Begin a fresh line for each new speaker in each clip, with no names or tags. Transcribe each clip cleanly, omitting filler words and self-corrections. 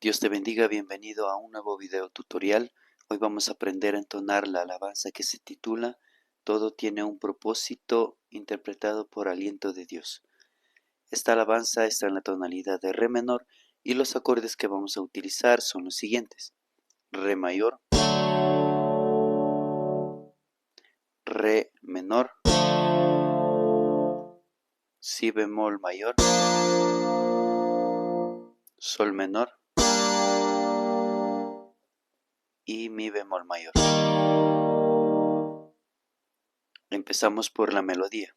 Dios te bendiga, bienvenido a un nuevo video tutorial. Hoy vamos a aprender a entonar la alabanza que se titula Todo tiene un propósito, interpretado por aliento de Dios. Esta alabanza está en la tonalidad de re menor y los acordes que vamos a utilizar son los siguientes: re mayor, re menor, si bemol mayor, sol menor y mi bemol mayor. Empezamos por la melodía.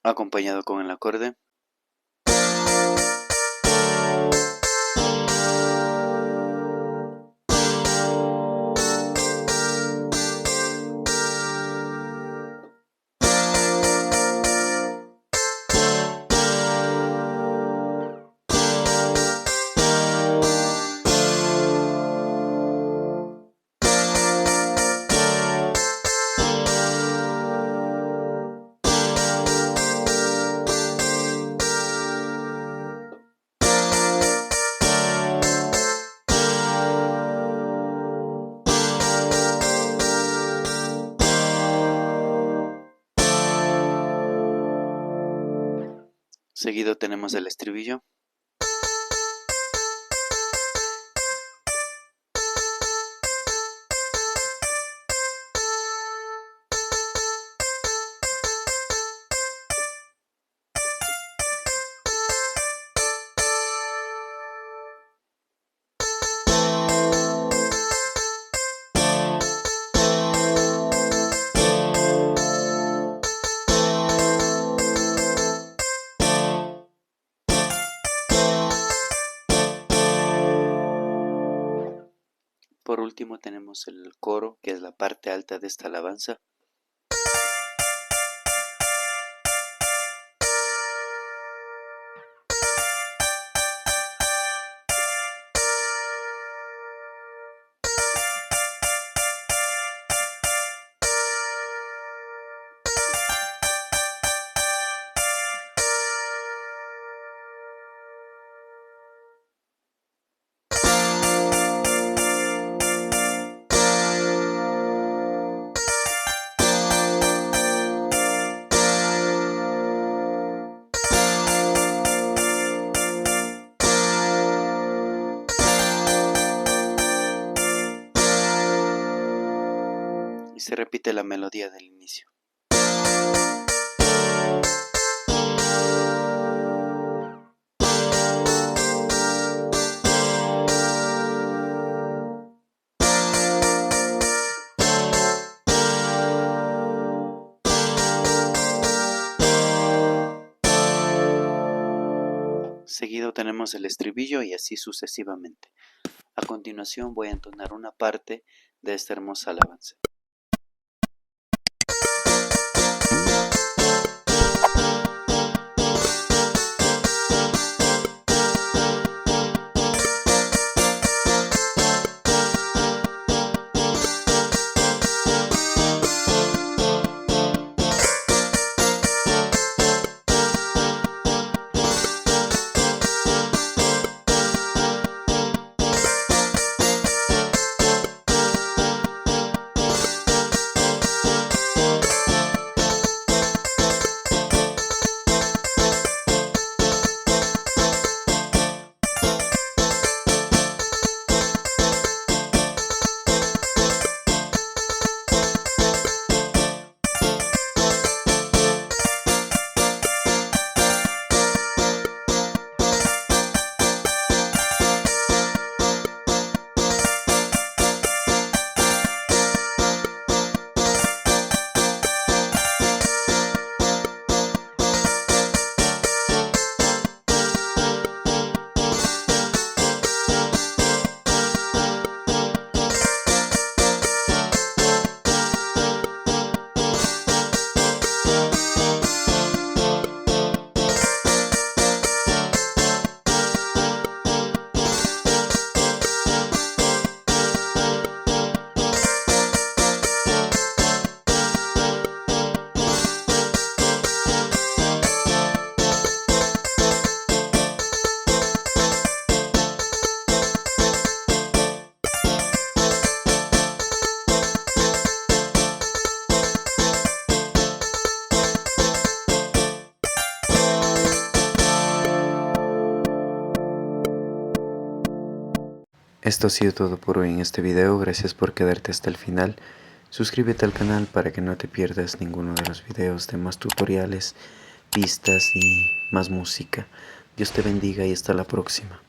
Acompañado con el acorde. Seguido tenemos el estribillo. Por último tenemos el coro, que es la parte alta de esta alabanza. Y se repite la melodía del inicio. Seguido tenemos el estribillo y así sucesivamente. A continuación voy a entonar una parte de esta hermosa alabanza. Esto ha sido todo por hoy en este video. Gracias por quedarte hasta el final. Suscríbete al canal para que no te pierdas ninguno de los videos de más tutoriales, pistas y más música. Dios te bendiga y hasta la próxima.